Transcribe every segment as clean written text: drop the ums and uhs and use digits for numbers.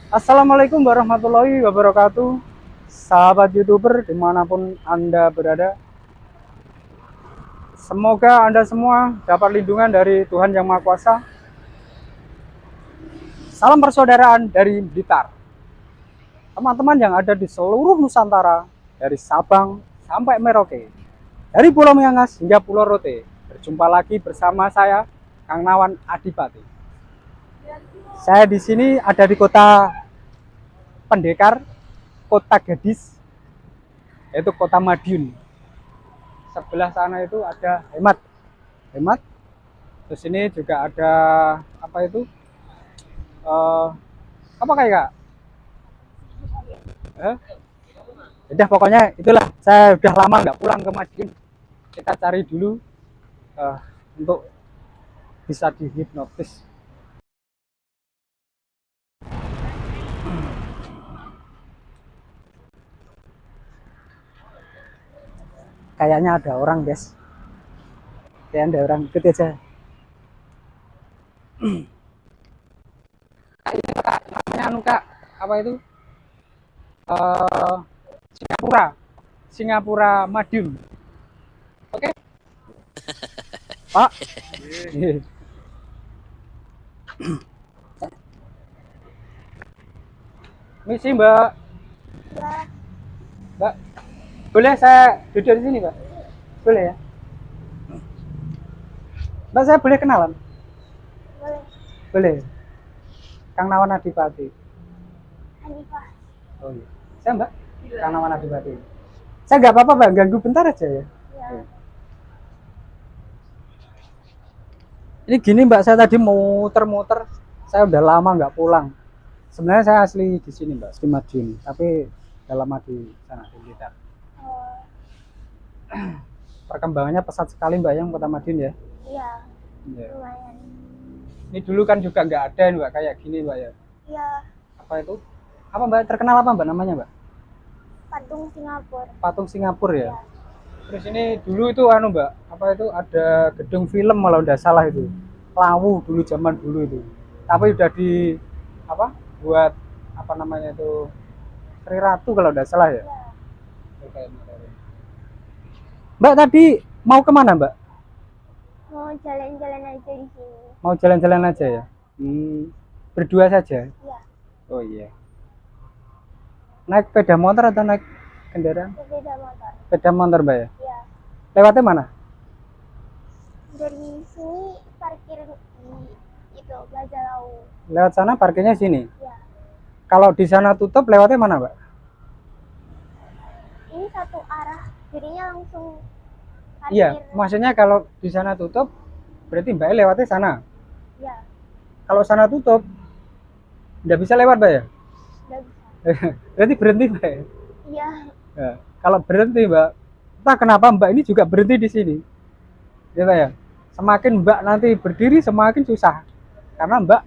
Assalamualaikum warahmatullahi wabarakatuh. Sahabat YouTuber dimanapun Anda berada, semoga Anda semua dapat lindungan dari Tuhan Yang Maha Kuasa. Salam persaudaraan dari Blitar. Teman-teman yang ada di seluruh Nusantara, dari Sabang sampai Merauke, dari Pulau Miangas hingga Pulau Rote, berjumpa lagi bersama saya, Kang Nawan Adipati. Saya di sini ada di kota Pendekar, kota gadis, yaitu kota Madiun. Sebelah sana itu ada hemat. Terus ini juga ada apa itu? Eh, apa kayak kak? Eh? Udah pokoknya itulah. Saya udah lama nggak pulang ke Madiun. Kita cari dulu eh, untuk bisa dihipnotis. Kayaknya ada orang guys. Kayaknya ada orang, ikut aja. Namanya anu kak, apa itu? Eh, Singapura, Singapura Madiun. Oke, Pak. Misi Mbak. Mbak, boleh saya duduk di sini, Mbak? Boleh ya? Mbak, saya boleh kenalan? Boleh. Boleh. Kang Nawan Adipati. Hanifah. Oh iya. Saya Mbak, Kang Nawan Adipati. Saya nggak apa-apa, Mbak. Ganggu bentar aja ya. Ya. Ini gini, Mbak. Saya tadi mau muter-muter. Saya udah lama nggak pulang. Sebenarnya saya asli di sini, Mbak. Asli Madiun. Tapi udah lama di sana, di Blitar. Oh, Perkembangannya pesat sekali, Mbak, yang kota Madiun ya. iya. Iya. Lumayan. Ini dulu kan juga nggak ada, Mbak. Kayak gini, Mbak ya. Iya. Apa itu? Apa, Mbak? Terkenal apa, Mbak, namanya, Mbak? Patung Singapura. Patung Singapura ya. Iya. Terus ini dulu itu anu Mbak, apa itu ada gedung film kalau udah salah itu. Lawu dulu zaman dulu itu. Tapi udah di apa? Buat apa namanya itu Sri Ratu kalau udah salah ya. Iya. Mbak tadi mau kemana Mbak? Mau jalan-jalan aja di sini. Mau jalan-jalan aja ya? Berdua saja? Iya. Oh iya. Naik sepeda motor atau naik kendaraan? Sepeda motor. Sepeda motor Mbak ya? Iya. Lewatnya mana? Dari sini parkir di itu Plaza Lau. Lewat sana parkirnya sini. Iya. Kalau di sana tutup lewatnya mana Mbak? Ini satu arah. Jadinya langsung parkir. Iya, maksudnya kalau di sana tutup, berarti Mbak lewatnya sana. Iya. Kalau sana tutup, nggak bisa lewat Mbak ya? Udah bisa. Berarti berhenti Mbak ya? Iya. Ya, kalau berhenti Mbak, entah kenapa Mbak ini juga berhenti di sini. Ya Mbak ya? Semakin Mbak nanti berdiri semakin susah. Karena Mbak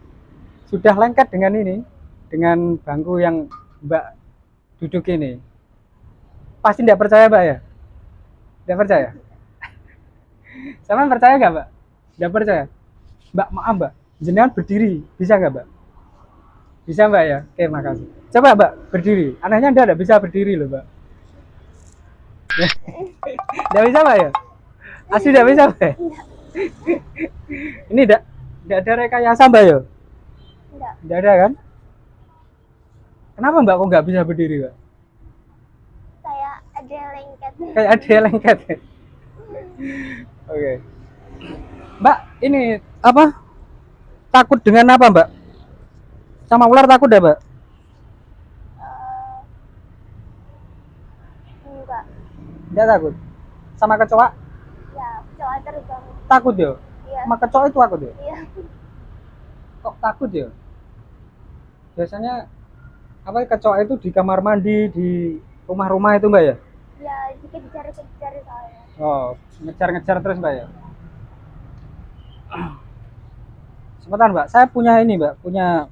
sudah lengket dengan ini, dengan bangku yang Mbak duduk ini. Pasti nggak percaya Mbak ya? Nggak percaya? Sama percaya nggak Mbak? Nggak percaya? Mbak maaf Mbak, jenengan berdiri, bisa nggak Mbak? Bisa Mbak ya? Oke makasih. Coba Mbak berdiri. Anehnya Anda nggak bisa berdiri loh Mbak. Nggak bisa Mbak ya? Asli nggak bisa Mbak ya? Ini nggak ada rekayasa Mbak ya? Enggak. Nggak ada kan? Kenapa Mbak kok nggak bisa berdiri Mbak? Kayak ada yang lengket. Kayak ada yang lengket. Oke. Mbak ini apa? Takut dengan apa Mbak? Sama ular takut ya Mbak? Enggak. Nggak takut. Sama kecoa? Ya, cowok terbang. Takut ya? Iya. Sama kecoa itu takut ya? Iya. Kok takut ya? Biasanya apa kecoa itu di kamar mandi, di rumah-rumah itu Mbak ya? Ya, dikejar-kejar soalnya. Oh, ngejar-ngejar terus Mbak ya? Sebentar Mbak, saya punya ini Mbak, punya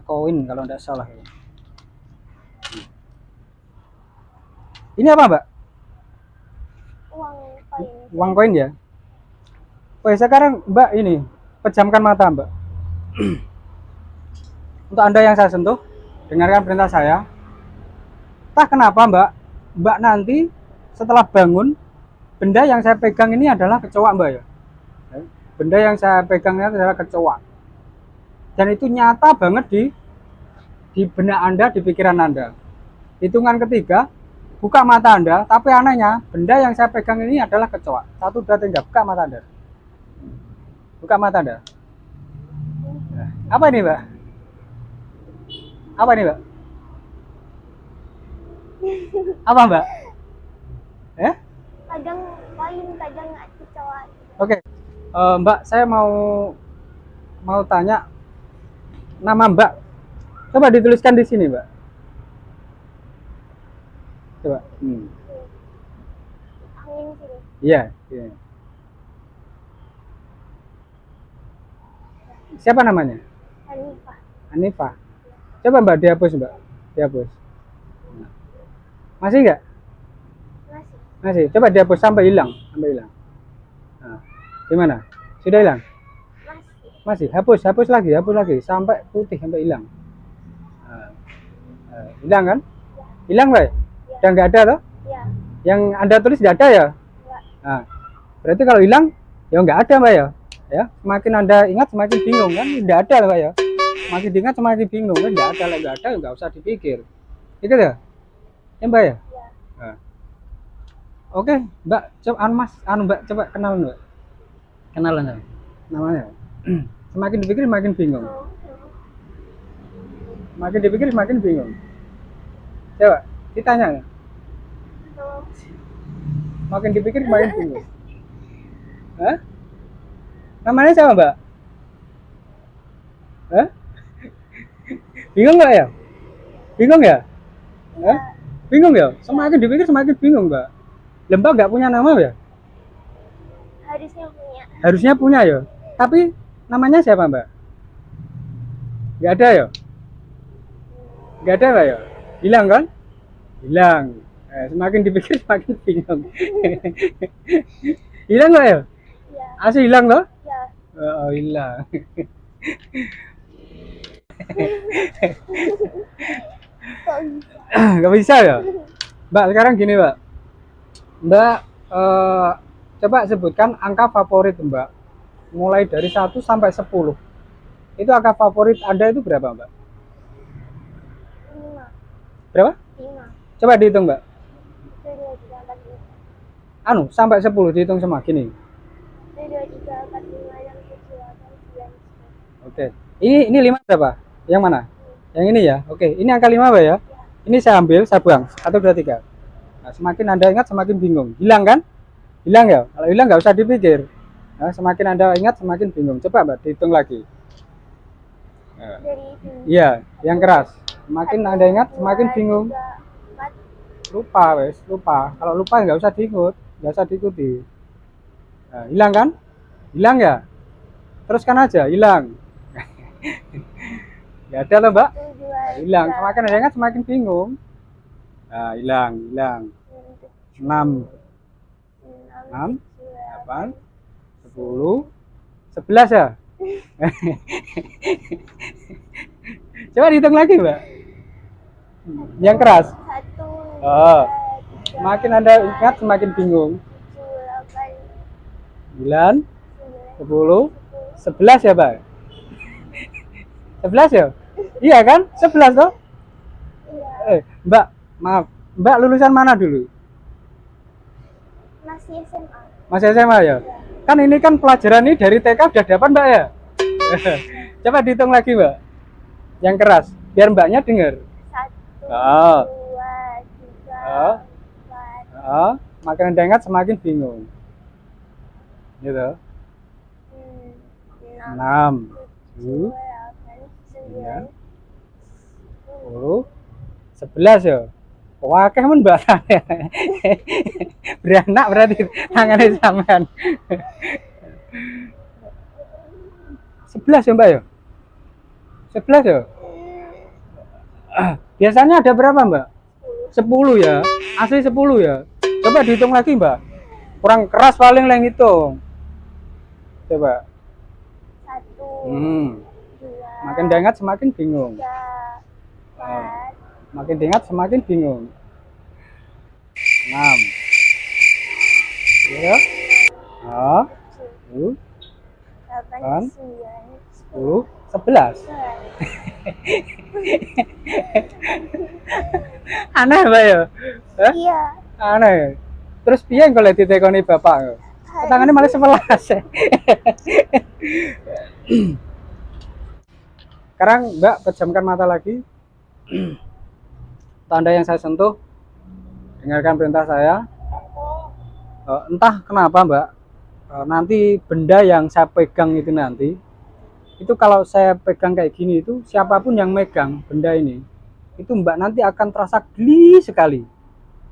koin kalau tidak salah. Ini apa Mbak? Uang koin. Uang koin ya? Oh sekarang Mbak ini pejamkan mata Mbak. Untuk Anda yang saya sentuh, dengarkan perintah saya. Entah kenapa Mbak nanti setelah bangun, benda yang saya pegang ini adalah kecoa Mbak ya. Benda yang saya pegang ini adalah kecoa. Dan itu nyata banget di benak Anda, di pikiran Anda. Hitungan ketiga, buka mata Anda, tapi anehnya benda yang saya pegang ini adalah kecoa. 1, 2, 3, buka mata Anda. Buka mata Anda. Apa ini Mbak? Apa ini Mbak? Apa Mbak? Kadang koin, kadang kecoa. Oke. Mbak, saya mau tanya nama Mbak. Coba dituliskan di sini Mbak. Coba. Angin sini. Iya. Iya. Siapa namanya? Hanifah. Hanifah. Coba Mbak dihapus Mbak. Dihapus. Masih nggak? Masih. Masih. Coba dihapus sampai hilang. Sampai hilang. Nah, gimana? Sudah hilang? Masih. Masih. Hapus lagi sampai putih, sampai hilang. Hilang kan? Hilang Mbak? Udah nggak ada toh? Ya. Yang Anda tulis nggak ada ya? Enggak. Nah, berarti kalau hilang ya nggak ada Mbak ya? Ya, semakin Anda ingat semakin bingung kan? Nggak ada Mbak ya? Semakin diingat semakin bingung kan? Nggak ada, nggak ada nggak usah dipikir. Itu ya? Ya Mbak ya? Ya. Nah. Oke, Mbak, coba Mbak coba kenalan Mbak. Kenalan saya. Namanya. Semakin dipikir semakin bingung. Semakin dipikir semakin bingung. Coba ditanya. Makin dipikir semakin bingung. Hah? Namanya siapa Mbak? Hah? Bingung nggak ya? Bingung ya? Hah? Bingung ya? Semakin dipikir semakin bingung Mbak. Lembah nggak punya nama ya? Harusnya punya. Harusnya punya ya. Tapi namanya siapa Mbak? Nggak ada ya? Nggak ada Mbak ya? Hilang kan? Hilang. Semakin dipikir semakin bingung. Hilang nggak ya? Ya. Asli hilang loh? Ya. Oh, hilang. Kok bisa? Nggak bisa ya? Mbak, sekarang gini Mbak. Mbak, coba sebutkan angka favorit Mbak. Mulai dari 1 sampai 10. Itu angka favorit Anda itu berapa Mbak? 5. Berapa? 5. Coba dihitung Mbak. 1, 2, 3, 4, 5. Sampai 10 dihitung semua gini. 1, 2, 3, 4, 5, 6, 7, 8, 9, 10. Oke. Ini 5 berapa? Yang mana? Yang ini ya. Oke, ini angka 5 Mbak ya. Ini saya ambil, saya buang. 1, 2, 3. Nah, semakin Anda ingat semakin bingung. Hilang kan? Hilang ya? Kalau hilang nggak usah dipikir. Nah, semakin Anda ingat semakin bingung. Coba Mbak dihitung lagi. Dari sini. Iya, yang keras. Semakin Anda ingat semakin bingung. 4. Lupa wes, lupa. Kalau lupa nggak usah diikut, nggak usah diikuti. Nah, hilang kan? Hilang ya? Teruskan aja, hilang. Nggak ada loh Mbak. 1, 2, Hilang. Semakin Anda ingat semakin bingung. Nah, hilang. 6, 6, 8, 10, 11 ya? Coba dihitung lagi Mbak. Yang keras. 1, Oh. Semakin Anda ingat semakin bingung. 9, 10, 11 ya Mbak? 11 ya? Iya kan? 11 toh? Mbak, maaf. Mbak lulusan mana dulu? Masih SMA. Masih SMA ya? Kan ini kan pelajaran ini dari TK udah dapat Mbak ya? Coba dihitung lagi Mbak. Yang keras, biar Mbaknya dengar. 1, Oh. 2, 3, Oh. 4, Oh, makin Anda ingat semakin bingung. Gitu. 6, 7, 9, 10, 11 ya. Wah, kamu Mbak. Beranak berarti tangannya sampean. 11 ya Mbak ya? 11 ya? Biasanya ada berapa Mbak? 10 ya? Asli 10 ya? Coba dihitung lagi Mbak. Kurang keras paling yang hitung. Coba. 1, 2, Makin diingat semakin bingung. 3, 4, Makin diingat semakin bingung. 6. Ya. 7, 8, 8, 9, 10, 11. 11. Aneh Mbak ya? Hah? Iya. Aneh. Terus piye kalau ditekoni bapak? Tangannya malah 11. Sekarang Mbak pejamkan mata lagi. Tanda yang saya sentuh, dengarkan perintah saya. Entah kenapa Mbak, nanti benda yang saya pegang itu nanti, itu kalau saya pegang kayak gini itu siapapun yang megang benda ini, itu Mbak nanti akan terasa geli sekali.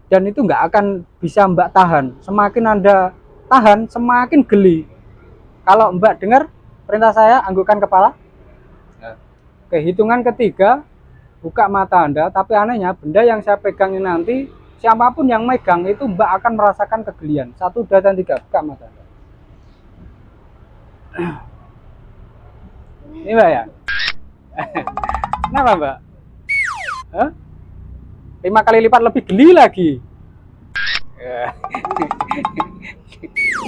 Dan itu nggak akan bisa Mbak tahan. Semakin Anda tahan, semakin geli. Kalau Mbak dengar perintah saya, anggukkan kepala. Oke, hitungan ketiga, buka mata Anda. Tapi anehnya, benda yang saya pegang ini nanti, siapapun yang megang itu Mbak akan merasakan kegelian. 1, 2, dan 3, buka mata Anda. Ini Mbak ya? Kenapa Mbak? Hah? 5 kali lipat lebih geli lagi.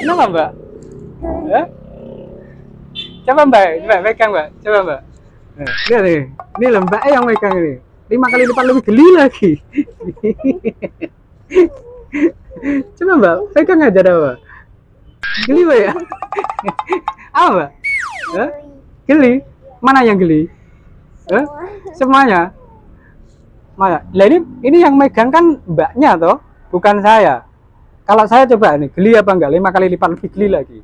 Kenapa Mbak? Hah? Coba Mbak, pegang Mbak, coba Mbak. Lihat nih, ini Mbak yang megang ini. 5 kali lipat lebih geli lagi. Coba Mbak, pegang aja dah Mbak. Geli Mbak ya? Apa Mbak? Hah? Geli? Mana yang geli? Hah? Semuanya? Maya. Lah ini yang megang kan Mbaknya toh, bukan saya. Kalau saya coba nih, geli apa enggak? 5 kali lipat lebih geli lagi.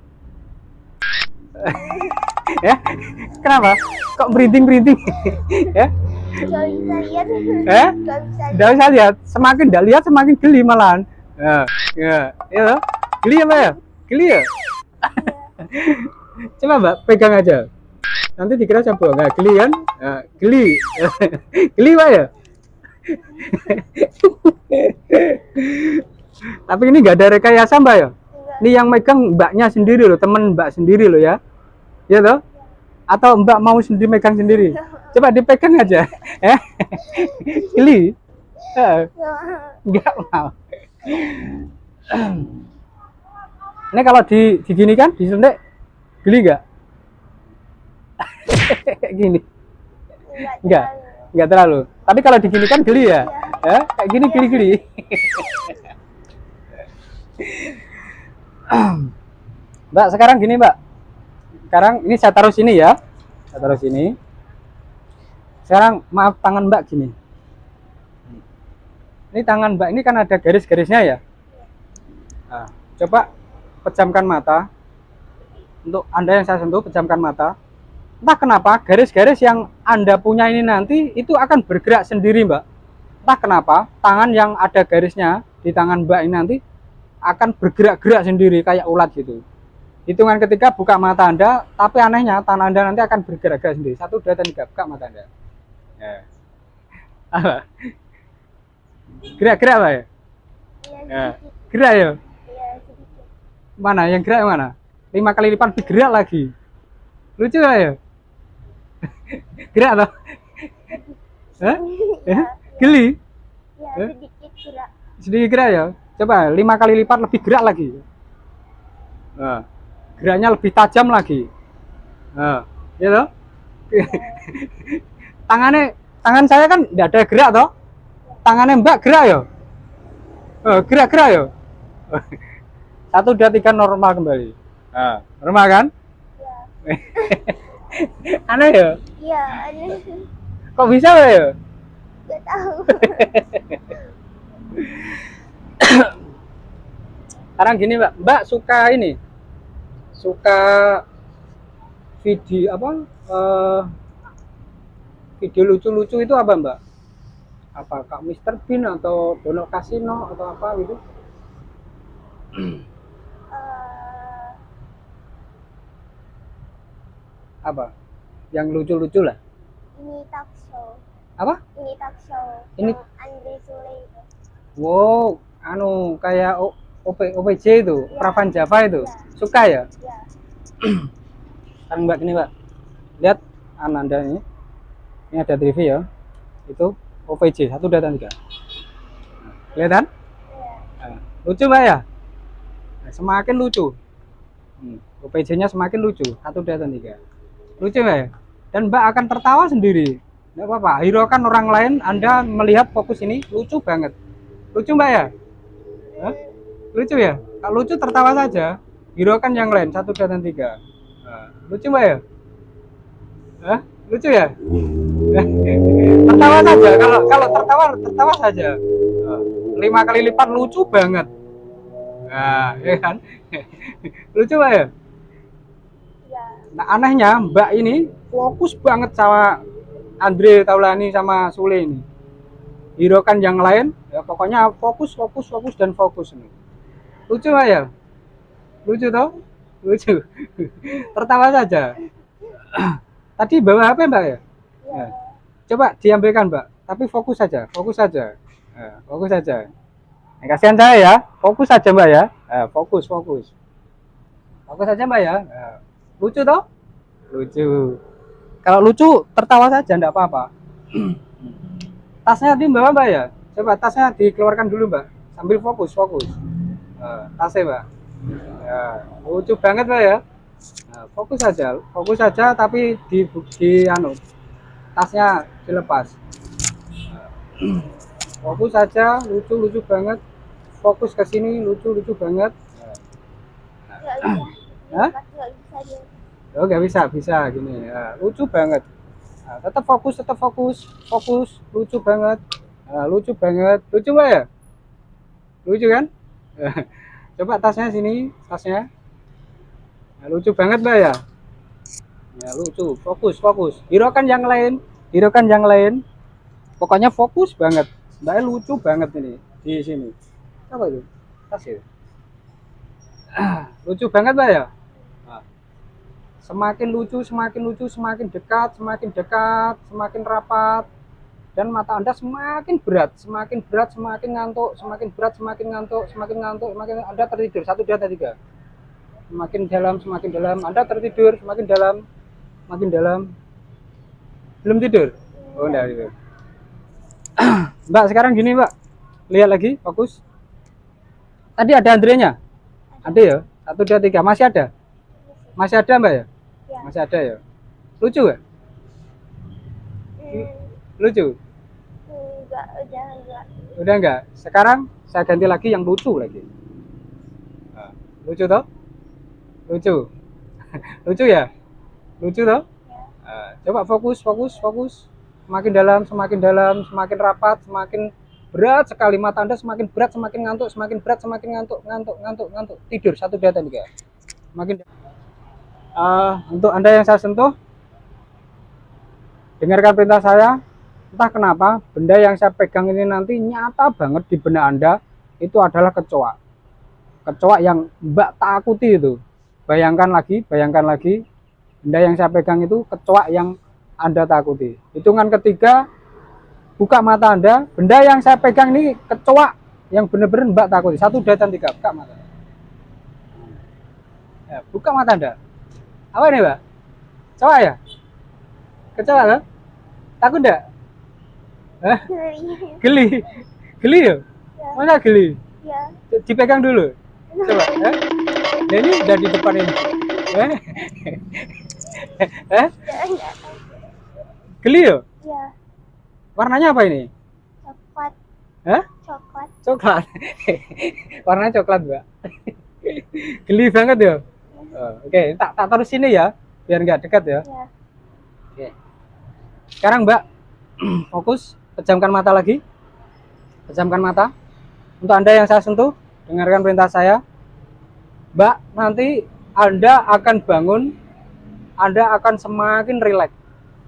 Ya? Kenapa? Kok merinding-merinding? Ya? Gak bisa lihat. Gak bisa Nggak bisa lihat. Semakin nggak lihat semakin geli malahan. Ya toh? Geli ya Mbak ya? Geli ya? Coba Mbak, pegang aja. Nanti dikira saya bohong. Nggak geli kan? Geli. Geli Mbak ya? Tapi ini nggak ada rekayasa Mbak ya? Ini yang megang Mbaknya sendiri loh, temen Mbak sendiri loh ya? Ya toh? Atau Mbak mau sendiri megang sendiri? Coba dipegang aja. Geli? Nggak mau. Ini kalau diginikan, disuntik, geli nggak? Gini? Nggak terlalu. Tapi kalau diginikan geli ya? Kayak gini geli-geli. Mbak, sekarang gini Mbak. Sekarang ini saya taruh sini ya. Saya taruh sini. Sekarang maaf tangan Mbak gini. Ini tangan Mbak ini kan ada garis-garisnya ya. Nah, coba pejamkan mata. Untuk Anda yang saya sentuh, pejamkan mata. Entah kenapa garis-garis yang Anda punya ini nanti itu akan bergerak sendiri Mbak. Entah kenapa tangan yang ada garisnya di tangan Mbak ini nanti akan bergerak-gerak sendiri kayak ulat gitu. Hitungan ketiga buka mata Anda, tapi anehnya tangan Anda nanti akan bergerak-gerak sendiri. 1, 2, dan 3, buka mata Anda. Ya. Apa? Gerak-gerak Pak ya? Ya. Gerak ya? Mana yang gerak yang mana? 5 kali lipat lebih gerak lagi. Lucu lah ya? Gerak toh? Hah? Geli? Ya, sedikit gerak. Sedikit gerak ya? Coba 5 kali lipat lebih gerak lagi. Nah, geraknya lebih tajam lagi. Nah, ya toh? Tangan saya kan tidak ada gerak toh? Tangannya Mbak gerak ya? Gerak-gerak ya? 1, 2, 3 normal kembali. Nah, normal kan? Ya. Aneh ya? Iya, aneh. Kok bisa ya? Gak tahu. Sekarang gini Mbak, Mbak suka ini? Suka video apa? Video lucu-lucu itu apa Mbak? Apa Kak Mr. Bean atau Dono Kasino atau apa gitu? Apa? Yang lucu-lucu lah. Ini talk show. Apa? Ini talk show. Ini Andre Sule itu. wow, kayak OPJ itu, Ya. Pravan Java itu. Ya. Suka ya? Ya. Sekarang Mbak gini Mbak. Lihat Ananda ini. Ini ada TV ya. Itu OVJ 1, 2, 3. Kelihatan? Nah, lucu Mbak ya? Nah, semakin lucu. OPJ-nya semakin lucu. 1, 2, 3. Lucu Mbak ya? Dan Mbak akan tertawa sendiri. Nggak apa-apa. Hiraukan orang lain, Anda melihat fokus ini lucu banget. Lucu Mbak ya? Hah? Lucu ya? Kalau lucu tertawa saja. Hiraukan yang lain. 1, 2, 3. Nah, lucu Mbak ya? Hah? Lucu ya? Tertawa saja. Kalau tertawa saja. 5 kali lipat lucu banget. Nah, ya kan? Lucu Mbak ya? Ya. Nah, anehnya Mbak ini fokus banget sama Andre Taulani sama Sule ini. Hiraukan yang lain, ya pokoknya fokus dan fokus ini. Lucu Mbak ya? Lucu toh? Lucu. Tertawa saja. Tadi bawa HP Mbak ya? Nah, coba diambilkan Mbak, tapi fokus saja, fokus saja. Nah, fokus saja. Nah, kasihan saya ya, fokus saja Mbak ya. Nah, fokus. Fokus saja Mbak ya. Nah, lucu toh? Lucu. Kalau lucu tertawa saja enggak apa-apa. Tasnya dibawa Mbak ya? Coba tasnya dikeluarkan dulu Mbak, sambil fokus. Nah, tasnya Mbak. Ya, lucu banget Mbak ya. Nah, fokus saja tapi di tasnya dilepas. Nah, fokus saja, lucu banget. Fokus ke sini, lucu banget. Nggak bisa. Hah? Nggak bisa dia. Oh, nggak bisa gini. Nah, lucu banget. Nah, tetap fokus, lucu banget. Nah, lucu Mbak ya? Lucu kan? Coba tasnya sini, tasnya. Nah, lucu banget Mbak ya? Ya, lucu, fokus. Hiraukan yang lain. Pokoknya fokus banget. Mbak lucu banget ini di sini. Apa itu? Tas ya? Lucu banget Mbak ya? Nah, semakin lucu, semakin dekat, semakin rapat. Dan mata Anda semakin berat, semakin ngantuk, semakin ngantuk, Anda tertidur. 1, 2, 3. Semakin dalam, Anda tertidur, semakin dalam. Belum tidur? Oh, enggak tidur. Mbak, sekarang gini Mbak, lihat lagi, fokus. Tadi ada Andrenya? Ada ya? 1, 2, 3, masih ada Mbak ya? Ya. Masih ada ya? Lucu gak? Lucu? Udah enggak? Sekarang saya ganti lagi yang lucu lagi. Nah, lucu toh? Lucu. Lucu ya? Lucu toh? Nah, coba fokus. Semakin dalam, semakin rapat, semakin berat sekali mata Anda, semakin berat, semakin ngantuk, semakin ngantuk. Tidur. 1, 2, 3. Makin untuk Anda yang saya sentuh, dengarkan perintah saya. Entah kenapa benda yang saya pegang ini nanti nyata banget di benak Anda itu adalah kecoa yang Mbak takuti itu. Bayangkan lagi benda yang saya pegang itu kecoa yang Anda takuti. Hitungan ketiga, buka mata Anda, benda yang saya pegang ini kecoa yang benar-benar Mbak takuti. 1, 2, 3, buka mata. Ya, buka mata Anda. Apa ini Mbak? Kecoa ya? Kecoa kan? Takut enggak? Hah? Geli ya? Masa geli? Ya. Dipegang dulu. Coba. Nah, ini udah di depan ini. Geli ya? Ya. Warnanya apa ini? Coklat. Hah? Coklat. Warnanya coklat Mbak. Geli banget ya? Oke, tak taruh sini ya, biar nggak dekat ya. Ya. Oke. Sekarang Mbak fokus. Pejamkan mata lagi. Pejamkan mata. Untuk Anda yang saya sentuh, dengarkan perintah saya. Mbak, nanti Anda akan bangun, Anda akan semakin rileks,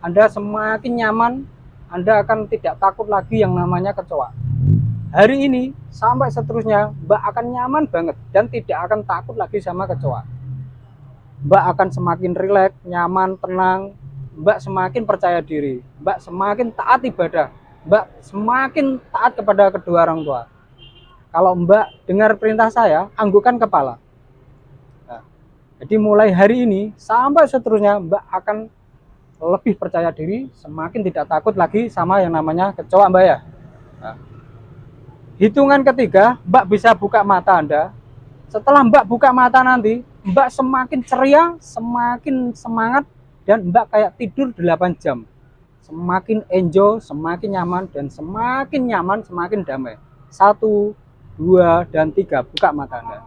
Anda semakin nyaman, Anda akan tidak takut lagi yang namanya kecoa. Hari ini sampai seterusnya, Mbak akan nyaman banget dan tidak akan takut lagi sama kecoa. Mbak akan semakin rileks, nyaman, tenang. Mbak semakin percaya diri, Mbak semakin taat ibadah, Mbak semakin taat kepada kedua orang tua. Kalau Mbak dengar perintah saya, anggukkan kepala. Nah, jadi mulai hari ini sampai seterusnya Mbak akan lebih percaya diri, semakin tidak takut lagi sama yang namanya kecoa, Mbak ya. Nah, hitungan ketiga, Mbak bisa buka mata Anda. Setelah Mbak buka mata nanti, Mbak semakin ceria, semakin semangat, dan Mbak kayak tidur 8 jam. Semakin enjoy, semakin nyaman, dan semakin nyaman, semakin damai. 1, 2, dan 3, buka mata Anda.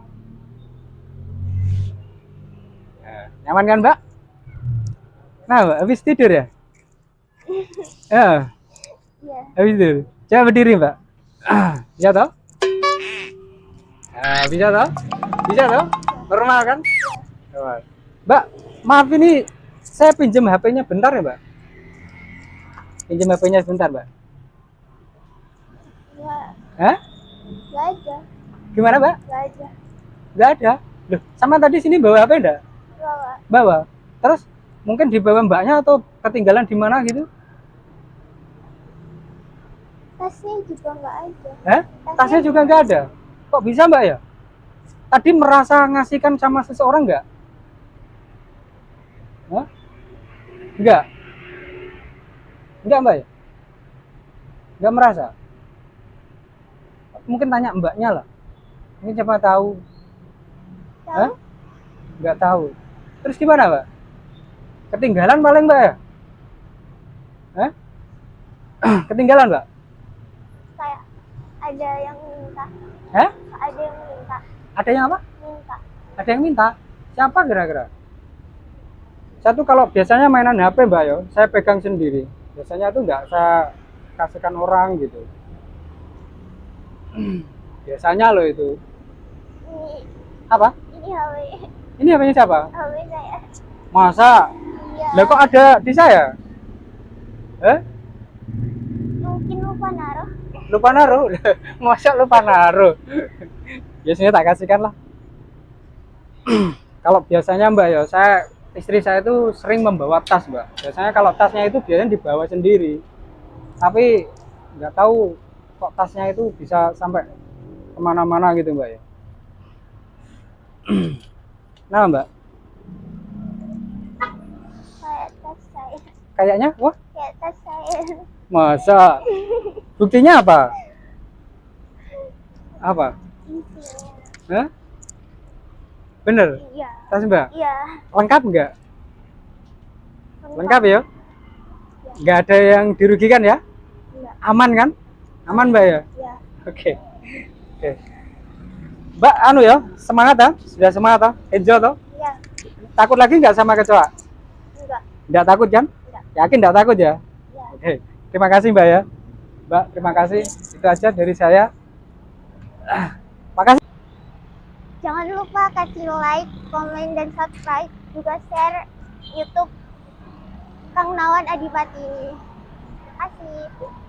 Nah, nyaman kan Mbak? Nah Mbak, habis tidur ya? Ya, Iya. habis tidur. Coba berdiri Mbak. Bisa toh? Nah, bisa toh? Bisa toh? Normal kan? Normal. Mbak, maaf ini saya pinjam HP-nya bentar ya Mbak? Pinjam HP-nya sebentar Mbak. Nggak, Hah? nggak ada. Gimana Mbak? Nggak ada. Nggak ada. Loh, sama tadi sini bawa HP enggak? Bawa. Bawa. Terus mungkin dibawa Mbaknya atau ketinggalan di mana gitu? Tasnya juga nggak ada. Hah? Tasnya juga nggak ada. Kok bisa Mbak ya? Tadi merasa ngasihkan sama seseorang nggak? Hah? Enggak. Enggak Mbak ya? Enggak merasa. Mungkin tanya Mbaknya lah. Ini siapa tahu. Tahu? Hah? Enggak tahu. Terus gimana Mbak? Ketinggalan paling Mbak ya? Hah? Ketinggalan Mbak? Kayak ada yang minta. Hah? Ada yang minta. Ada yang apa? Minta. Ada yang minta? Siapa kira-kira? Satu kalau biasanya mainan HP Mbak yo, saya pegang sendiri. Biasanya tuh nggak saya kasihkan orang gitu. Biasanya loh itu. Ini Apa? ini HP. Ini HP-nya siapa? HP saya. Masa? Iya. Lah kok ada di saya? Mungkin lupa naruh. Lupa naruh? Masa lupa naruh? Biasanya tak kasihkan lah. Kalau biasanya Mbak ya, istri saya itu sering membawa tas Mbak. Biasanya kalau tasnya itu biasanya dibawa sendiri. Tapi nggak tahu kok tasnya itu bisa sampai kemana-mana gitu Mbak ya. Nah Mbak, Kayak tas saya. kayaknya, wah Kayak tas saya. masa? Buktinya apa? Apa? Isinya. Hah? Bener? Iya. Tas Mbak? Iya. Lengkap nggak? Lengkap ya? Nggak ada yang dirugikan ya? Iya. Aman kan? Aman Mbak ya? Iya. Oke. Oke. Mbak, anu ya, semangat ya? Sudah semangat ya? Enjoy toh? Iya. Takut lagi nggak sama kecoa? Enggak. Nggak takut kan? Enggak. Yakin nggak takut ya? Iya. Oke. Terima kasih Mbak ya. Mbak, terima kasih. Itu aja dari saya. Makasih. Jangan lupa kasih like, komen, dan subscribe. Juga share YouTube Kang Nawan Adipati ini. Terima kasih.